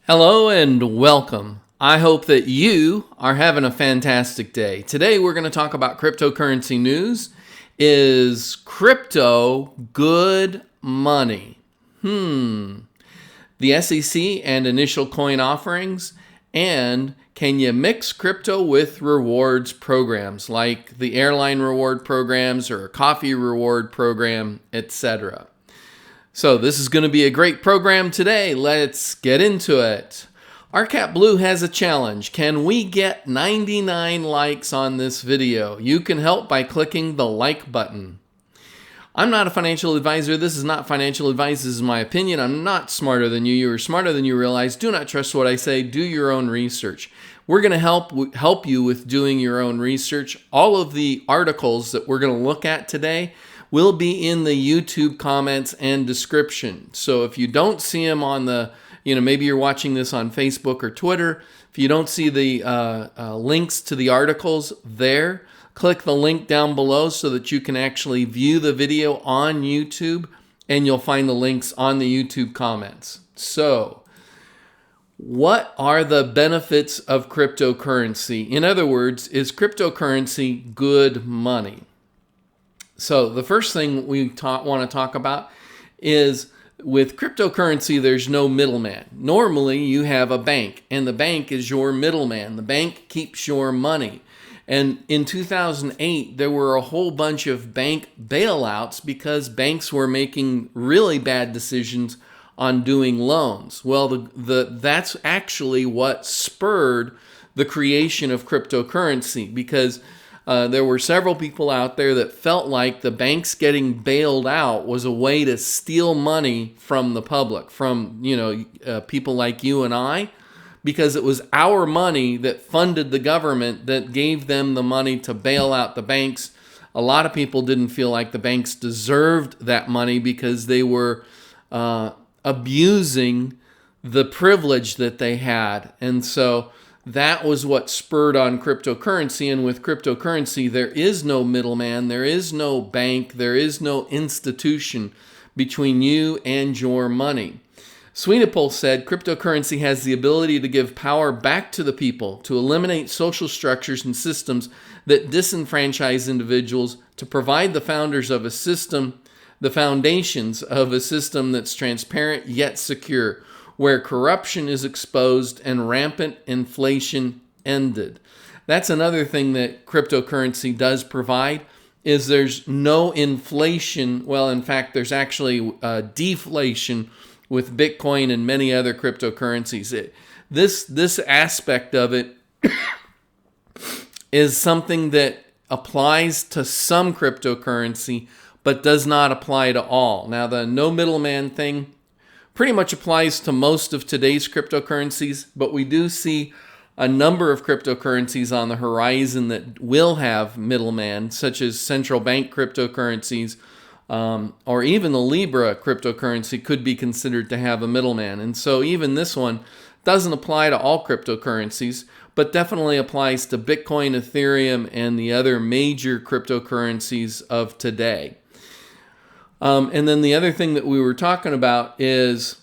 Hello and welcome. I hope that you are having a fantastic day. Today we're going to talk about cryptocurrency news. Is crypto good money? The SEC and initial coin offerings, and can you mix crypto with rewards programs like the airline reward programs or a coffee reward program, etc. So this is going to be a great program today. Let's get into it. RCap Blue has a challenge. Can we get 99 likes on this video? You can help by clicking the like button. I'm not a financial advisor. This is not financial advice. This is my opinion. I'm not smarter than you. You are smarter than you realize. Do not trust what I say. Do your own research. We're going to help you with doing your own research. All of the articles that we're going to look at today will be in the YouTube comments and description. So if you don't see them on the, maybe you're watching this on Facebook or Twitter, if you don't see the links to the articles there, click the link down below so that you can actually view the video on YouTube, and you'll find the links on the YouTube comments. So, what are the benefits of cryptocurrency? In other words, is cryptocurrency good money? So the first thing we want to talk about is with cryptocurrency, there's no middleman. Normally, you have a bank, and the bank is your middleman. The bank keeps your money. And in 2008, there were a whole bunch of bank bailouts because banks were making really bad decisions on doing loans. Well, that's actually what spurred the creation of cryptocurrency, because there were several people out there that felt like the banks getting bailed out was a way to steal money from the public, from people like you and I, because it was our money that funded the government that gave them the money to bail out the banks. A lot of people didn't feel like the banks deserved that money because they were abusing the privilege that they had. And so that was what spurred on cryptocurrency. And with cryptocurrency, there is no middleman, there is no bank, there is no institution between you and your money. Swanepoel said, cryptocurrency has the ability to give power back to the people, to eliminate social structures and systems that disenfranchise individuals, to provide the foundations of a system that's transparent yet secure, where corruption is exposed and rampant inflation ended. That's another thing that cryptocurrency does provide, is there's no inflation. Well, in fact, there's actually deflation with Bitcoin and many other cryptocurrencies. This aspect of it is something that applies to some cryptocurrency, but does not apply to all. Now, the no middleman thing pretty much applies to most of today's cryptocurrencies, but we do see a number of cryptocurrencies on the horizon that will have middlemen, such as central bank cryptocurrencies, or even the Libra cryptocurrency could be considered to have a middleman. And so even this one doesn't apply to all cryptocurrencies, but definitely applies to Bitcoin, Ethereum, and the other major cryptocurrencies of today. And then the other thing that we were talking about is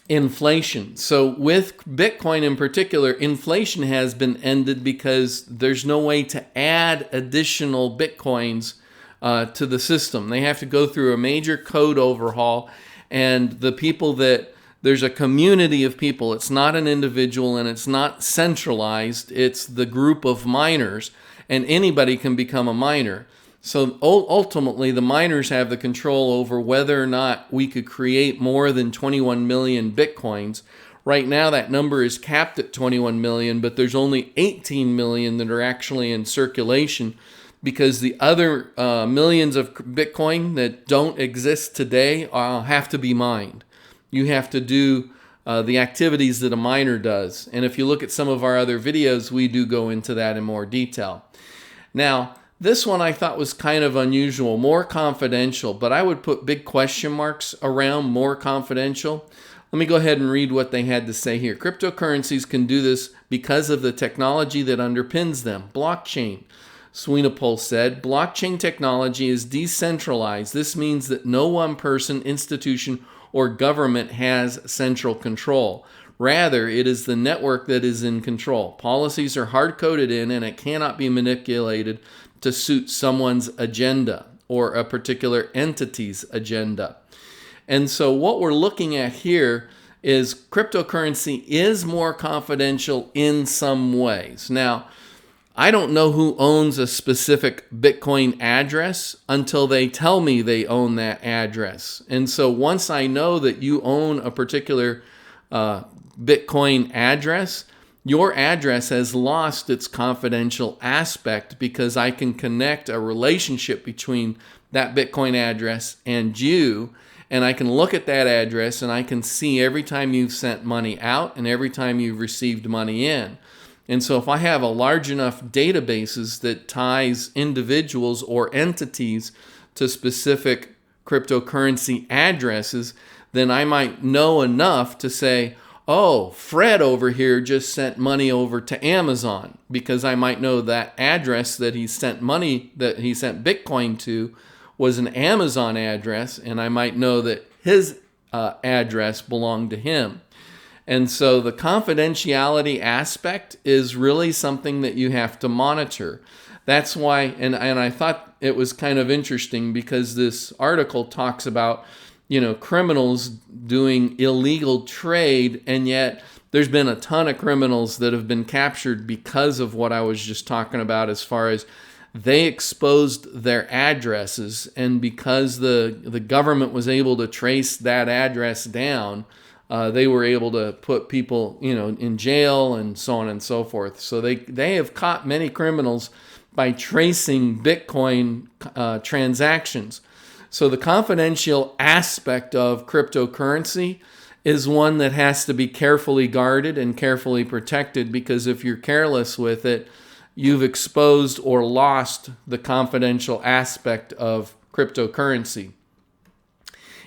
inflation. So with Bitcoin in particular, inflation has been ended because there's no way to add additional Bitcoins to the system. They have to go through a major code overhaul, and there's a community of people. It's not an individual, and it's not centralized. It's the group of miners, and anybody can become a miner. So ultimately, the miners have the control over whether or not we could create more than 21 million Bitcoins. Right now, that number is capped at 21 million, but there's only 18 million that are actually in circulation, because the other millions of Bitcoin that don't exist today have to be mined. You have to do the activities that a miner does. And if you look at some of our other videos, we do go into that in more detail. Now, this one I thought was kind of unusual, more confidential, but I would put big question marks around more confidential. Let me go ahead and read what they had to say here. Cryptocurrencies can do this because of the technology that underpins them. Blockchain. Swanepoel said, blockchain technology is decentralized. This means that no one person, institution, or government has central control. Rather, it is the network that is in control. Policies are hard-coded in, and it cannot be manipulated to suit someone's agenda or a particular entity's agenda. And so what we're looking at here is cryptocurrency is more confidential in some ways. Now, I don't know who owns a specific Bitcoin address until they tell me they own that address. And so once I know that you own a particular Bitcoin address, your address has lost its confidential aspect because I can connect a relationship between that Bitcoin address and you, and I can look at that address and I can see every time you've sent money out and every time you've received money in. And so if I have a large enough databases that ties individuals or entities to specific cryptocurrency addresses, then I might know enough to say, oh, Fred over here just sent money over to Amazon, because I might know that address that he sent money, that he sent Bitcoin to, was an Amazon address, and I might know that his address belonged to him. And so the confidentiality aspect is really something that you have to monitor. That's why, and I thought it was kind of interesting because this article talks about, criminals doing illegal trade, and yet there's been a ton of criminals that have been captured because of what I was just talking about, as far as they exposed their addresses, and because the government was able to trace that address down, they were able to put people, in jail and so on and so forth. So they have caught many criminals by tracing Bitcoin transactions. So the confidential aspect of cryptocurrency is one that has to be carefully guarded and carefully protected, because if you're careless with it, you've exposed or lost the confidential aspect of cryptocurrency.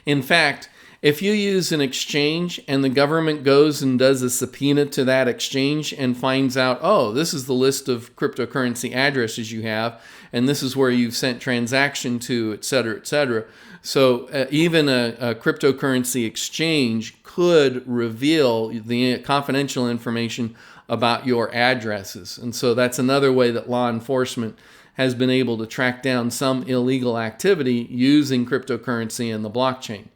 In fact, if you use an exchange and the government goes and does a subpoena to that exchange and finds out, oh, this is the list of cryptocurrency addresses you have, and this is where you've sent transaction to, et cetera, et cetera. So even a cryptocurrency exchange could reveal the confidential information about your addresses. And so that's another way that law enforcement has been able to track down some illegal activity using cryptocurrency and the blockchain.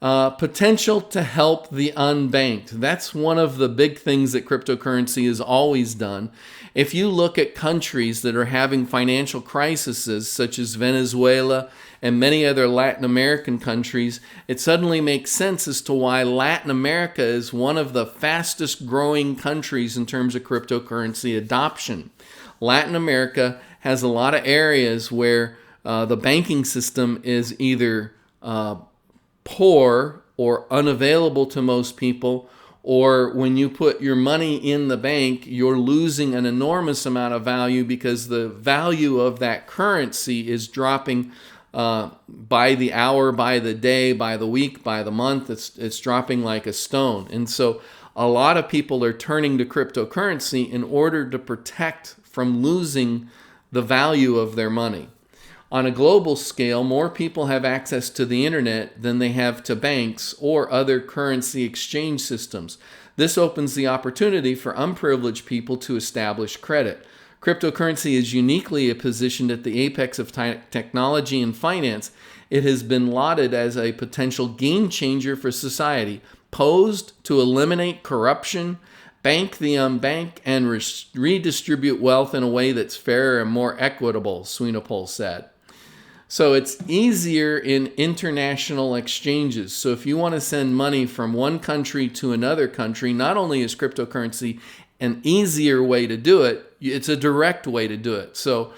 Potential to help the unbanked. That's one of the big things that cryptocurrency has always done. If you look at countries that are having financial crises, such as Venezuela and many other Latin American countries, it suddenly makes sense as to why Latin America is one of the fastest growing countries in terms of cryptocurrency adoption. Latin America has a lot of areas where the banking system is either poor or unavailable to most people, or when you put your money in the bank, you're losing an enormous amount of value because the value of that currency is dropping by the hour, by the day, by the week, by the month. It's dropping like a stone. And so a lot of people are turning to cryptocurrency in order to protect from losing the value of their money. On a global scale, more people have access to the internet than they have to banks or other currency exchange systems. This opens the opportunity for unprivileged people to establish credit. Cryptocurrency is uniquely positioned at the apex of technology and finance. It has been lauded as a potential game changer for society, posed to eliminate corruption, bank the unbanked, and redistribute wealth in a way that's fairer and more equitable, Swanepoel said. So it's easier in international exchanges. So if you want to send money from one country to another country, not only is cryptocurrency an easier way to do it, it's a direct way to do it. So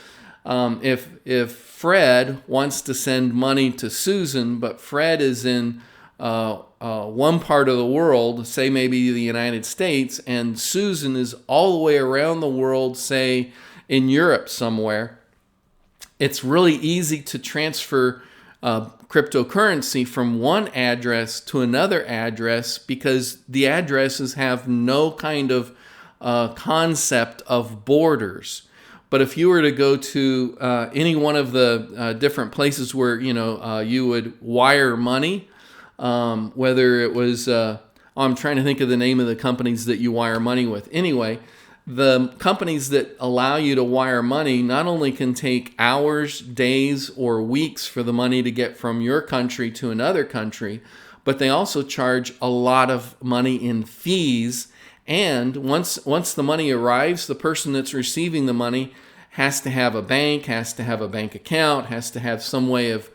if Fred wants to send money to Susan, but Fred is in one part of the world, say maybe the United States, and Susan is all the way around the world, say in Europe somewhere, it's really easy to transfer cryptocurrency from one address to another address because the addresses have no kind of concept of borders. But if you were to go to any one of the different places where you would wire money, whether it was on I'm trying to think of the name of the companies that you wire money with. Anyway, the companies that allow you to wire money not only can take hours, days, or weeks for the money to get from your country to another country, but they also charge a lot of money in fees. And once the money arrives, the person that's receiving the money has to have a bank, has to have a bank account, has to have some way of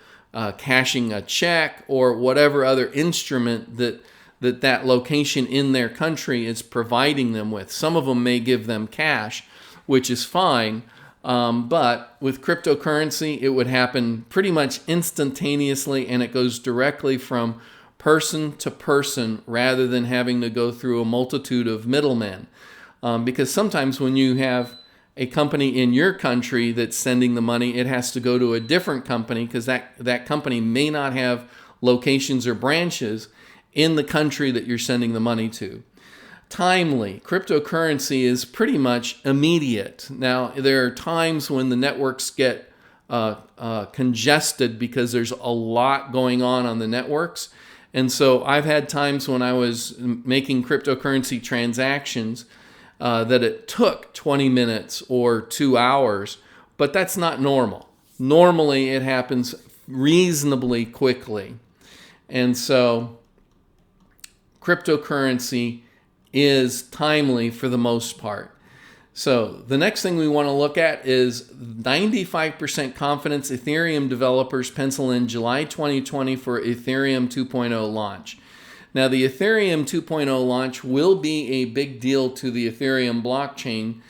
cashing a check or whatever other instrument that location in their country is providing them with. Some of them may give them cash, which is fine. But with cryptocurrency, it would happen pretty much instantaneously, and it goes directly from person to person rather than having to go through a multitude of middlemen. Because sometimes when you have a company in your country that's sending the money, it has to go to a different company because that company may not have locations or branches in the country that you're sending the money to. Timely. Cryptocurrency is pretty much immediate. Now, there are times when the networks get congested because there's a lot going on the networks. And so I've had times when I was making cryptocurrency transactions that it took 20 minutes or 2 hours, but that's not normal. Normally, it happens reasonably quickly. And so cryptocurrency is timely for the most part. So the next thing we want to look at is 95% confidence Ethereum developers pencil in July 2020 for Ethereum 2.0 launch. Now, the Ethereum 2.0 launch will be a big deal to the Ethereum blockchain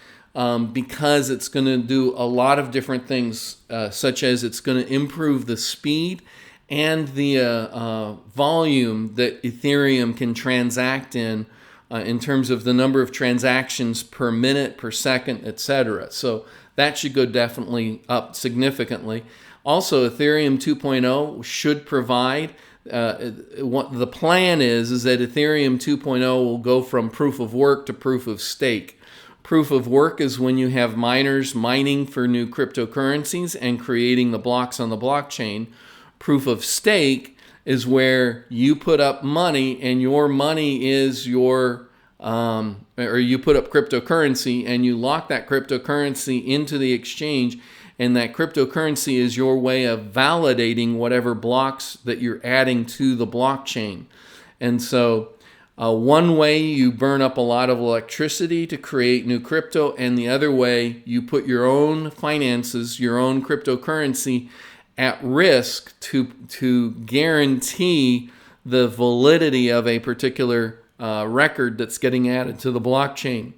because it's going to do a lot of different things, such as it's going to improve the speed and the volume that Ethereum can transact in terms of the number of transactions per minute, per second, etc. So that should go definitely up significantly. Also, Ethereum 2.0 should provide, what the plan is that Ethereum 2.0 will go from proof of work to proof of stake. Proof of work is when you have miners mining for new cryptocurrencies and creating the blocks on the blockchain. Proof of stake is where you put up money and your money is your, or you put up cryptocurrency and you lock that cryptocurrency into the exchange, and that cryptocurrency is your way of validating whatever blocks that you're adding to the blockchain. And so one way you burn up a lot of electricity to create new crypto, and the other way you put your own finances, your own cryptocurrency at risk to guarantee the validity of a particular record that's getting added to the blockchain.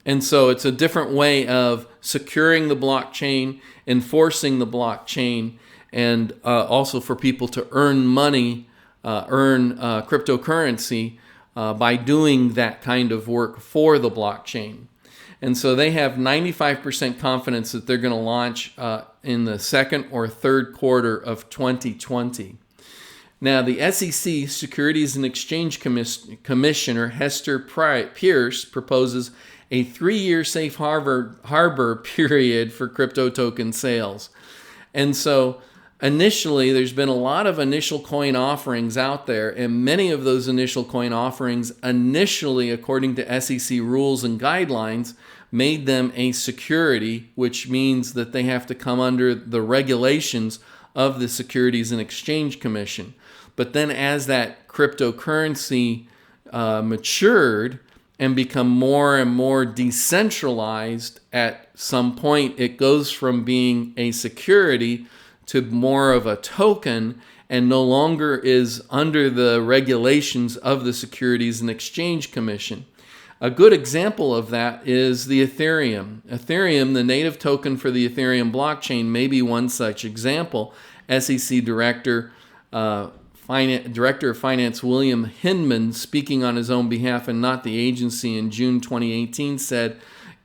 And so it's a different way of securing the blockchain, enforcing the blockchain, and also for people to earn money, earn cryptocurrency by doing that kind of work for the blockchain. And so they have 95% confidence that they're going to launch in the second or third quarter of 2020. Now, the SEC, Securities and Exchange Commissioner Hester Peirce, proposes a 3-year safe harbor period for crypto token sales. And so initially, there's been a lot of initial coin offerings out there, and many of those initial coin offerings initially, according to SEC rules and guidelines, made them a security, which means that they have to come under the regulations of the Securities and Exchange Commission. But then as that cryptocurrency matured and become more and more decentralized, at some point it goes from being a security to more of a token and no longer is under the regulations of the Securities and Exchange Commission. A good example of that is the Ethereum. Ethereum, the native token for the Ethereum blockchain, may be one such example. SEC Director of Finance William Hinman, speaking on his own behalf and not the agency in June 2018, said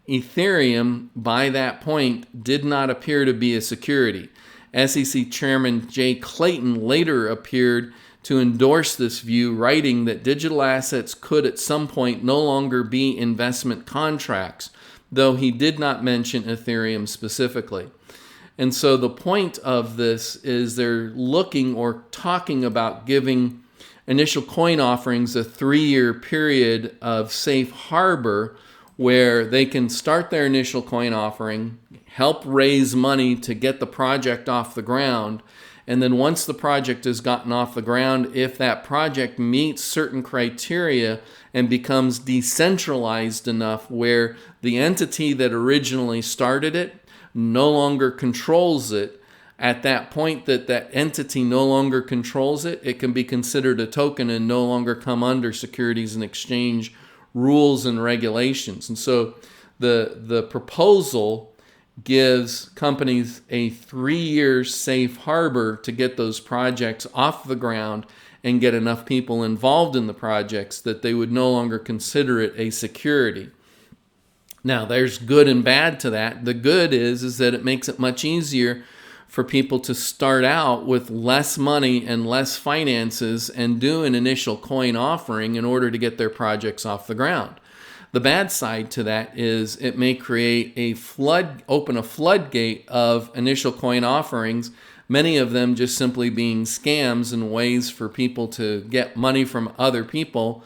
Ethereum, by that point, did not appear to be a security. SEC Chairman Jay Clayton later appeared to endorse this view, writing that digital assets could at some point no longer be investment contracts, though he did not mention Ethereum specifically. And so the point of this is they're looking or talking about giving initial coin offerings a 3-year period of safe harbor where they can start their initial coin offering, help raise money to get the project off the ground, and then once the project has gotten off the ground, if that project meets certain criteria and becomes decentralized enough where the entity that originally started it no longer controls it, at that point that that entity no longer controls it, it can be considered a token and no longer come under Securities and Exchange rules and regulations. And so the proposal gives companies a 3-year safe harbor to get those projects off the ground and get enough people involved in the projects that they would no longer consider it a security. Now, there's good and bad to that. The good is that it makes it much easier for people to start out with less money and less finances and do an initial coin offering in order to get their projects off the ground. The bad side to that is it may create open a floodgate of initial coin offerings, many of them just simply being scams and ways for people to get money from other people,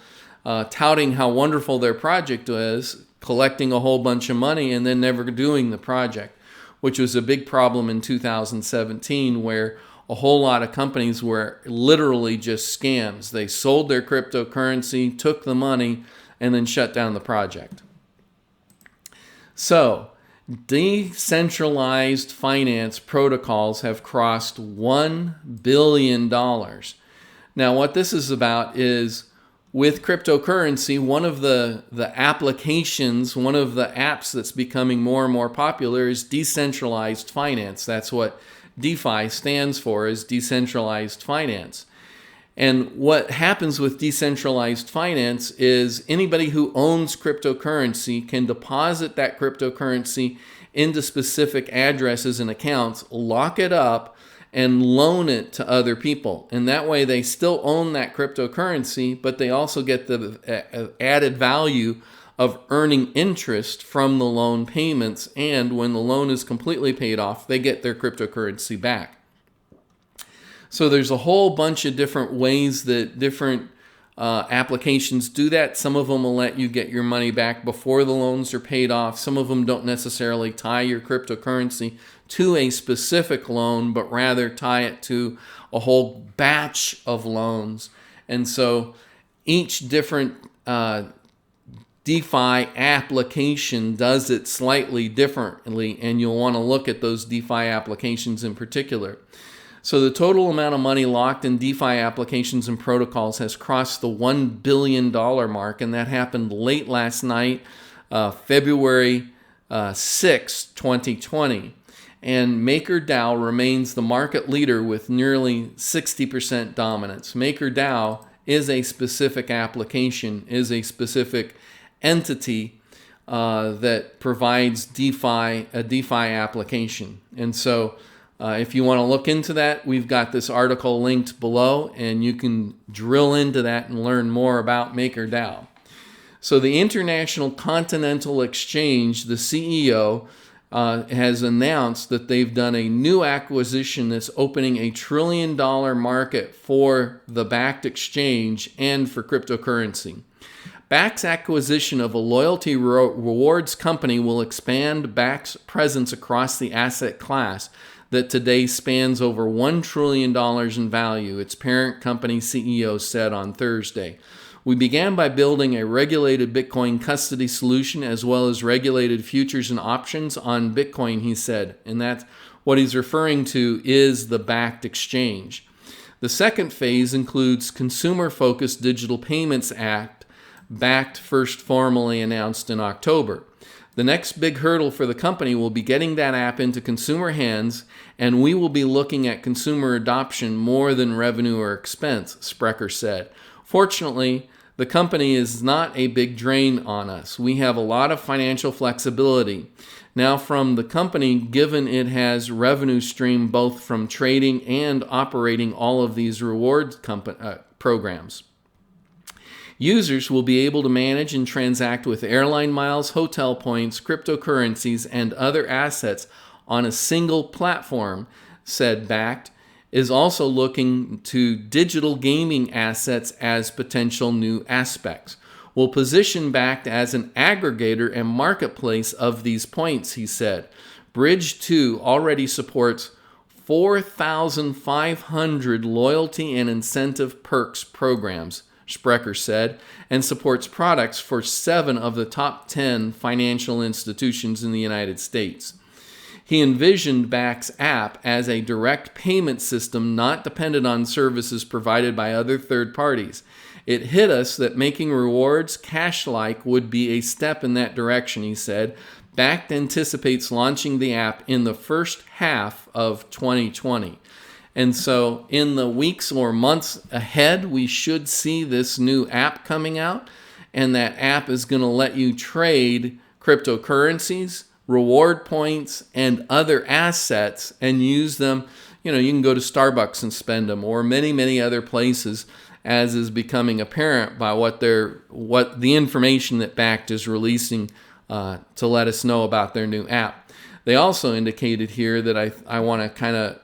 touting how wonderful their project is, collecting a whole bunch of money, and then never doing the project, which was a big problem in 2017 where a whole lot of companies were literally just scams. They sold their cryptocurrency, took the money, and then shut down the project. So, decentralized finance protocols have crossed $1 billion. Now, what this is about is with cryptocurrency, one of the applications, one of the apps that's becoming more and more popular is decentralized finance. That's what DeFi stands for, is decentralized finance. And what happens with decentralized finance is anybody who owns cryptocurrency can deposit that cryptocurrency into specific addresses and accounts, lock it up, and loan it to other people. And that way they still own that cryptocurrency, but they also get the added value of earning interest from the loan payments. And when the loan is completely paid off, they get their cryptocurrency back. So there's a whole bunch of different ways that different applications do that. Some of them will let you get your money back before the loans are paid off. Some of them don't necessarily tie your cryptocurrency to a specific loan, but rather tie it to a whole batch of loans. And so each different DeFi application does it slightly differently, and you'll want to look at those DeFi applications in particular. So the total amount of money locked in DeFi applications and protocols has crossed the $1 billion mark, and that happened late last night, February 6, 2020. And MakerDAO remains the market leader with nearly 60% dominance. MakerDAO is a specific application, is a specific entity that provides a DeFi application. And so if you want to look into that, we've got this article linked below, and you can drill into that and learn more about MakerDAO. So the International Continental Exchange, the CEO, has announced that they've done a new acquisition that's opening a $1 trillion market for the Bakkt exchange and for cryptocurrency. Bakkt's acquisition of a loyalty rewards company will expand Bakkt's presence across the asset class that today spans over $1 trillion in value, its parent company CEO said on Thursday. We began by building a regulated Bitcoin custody solution as well as regulated futures and options on Bitcoin, he said. And that's what he's referring to is the Bakkt exchange. The second phase includes Consumer-Focused Digital Payments Act, Bakkt first formally announced in October. The next big hurdle for the company will be getting that app into consumer hands, and we will be looking at consumer adoption more than revenue or expense, Sprecher said. Fortunately, the company is not a big drain on us. We have a lot of financial flexibility. Now from the company, given it has revenue stream both from trading and operating all of these reward programs. Users will be able to manage and transact with airline miles, hotel points, cryptocurrencies, and other assets on a single platform, said Bakkt. is also looking to digital gaming assets as potential new aspects. We'll position Bakkt as an aggregator and marketplace of these points, he said. Bridge 2 already supports 4,500 loyalty and incentive perks programs, Sprecher said, and supports products for 7 of the top 10 financial institutions in the United States. He envisioned Bakkt's app as a direct payment system not dependent on services provided by other third parties. It hit us that making rewards cash-like would be a step in that direction, he said. Bakkt anticipates launching the app in the first half of 2020. And so in the weeks or months ahead, we should see this new app coming out. And that app is going to let you trade cryptocurrencies, reward points, and other assets and use them. You know, you can go to Starbucks and spend them, or many, many other places, as is becoming apparent by what the information that Bakkt is releasing to let us know about their new app. They also indicated here that I want to kind of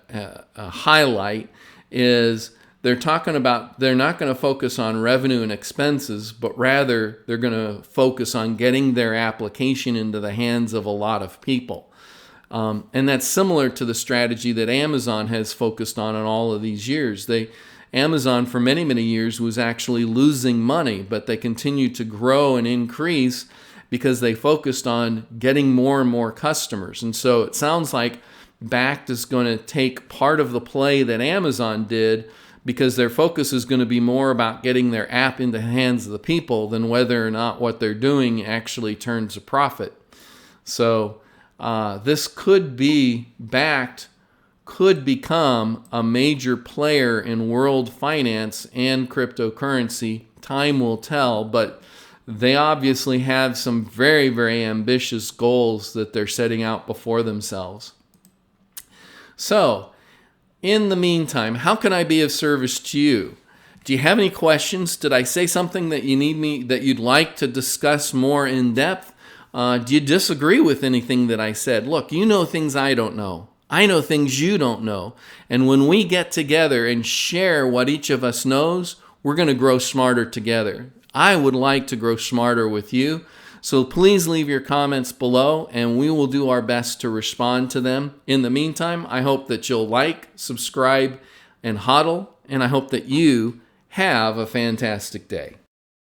highlight is they're talking about they're not going to focus on revenue and expenses, but rather they're going to focus on getting their application into the hands of a lot of people. And that's similar to the strategy that Amazon has focused on in all of these years. Amazon for many, many years was actually losing money, but they continued to grow and increase because they focused on getting more and more customers. And so it sounds like Bakkt is going to take part of the play that Amazon did, because their focus is going to be more about getting their app into the hands of the people than whether or not what they're doing actually turns a profit. So this could be, Bakkt could become a major player in world finance and cryptocurrency. Time will tell, but they obviously have some very, very ambitious goals that they're setting out before themselves. So, in the meantime, how can I be of service to you? Do you have any questions? Did I say something that you'd like to discuss more in depth? Do you disagree with anything that I said? Look, you know things I don't know. I know things you don't know. And when we get together and share what each of us knows, we're going to grow smarter together. I would like to grow smarter with you. So please leave your comments below and we will do our best to respond to them. In the meantime, I hope that you'll like, subscribe, and hodl. And I hope that you have a fantastic day.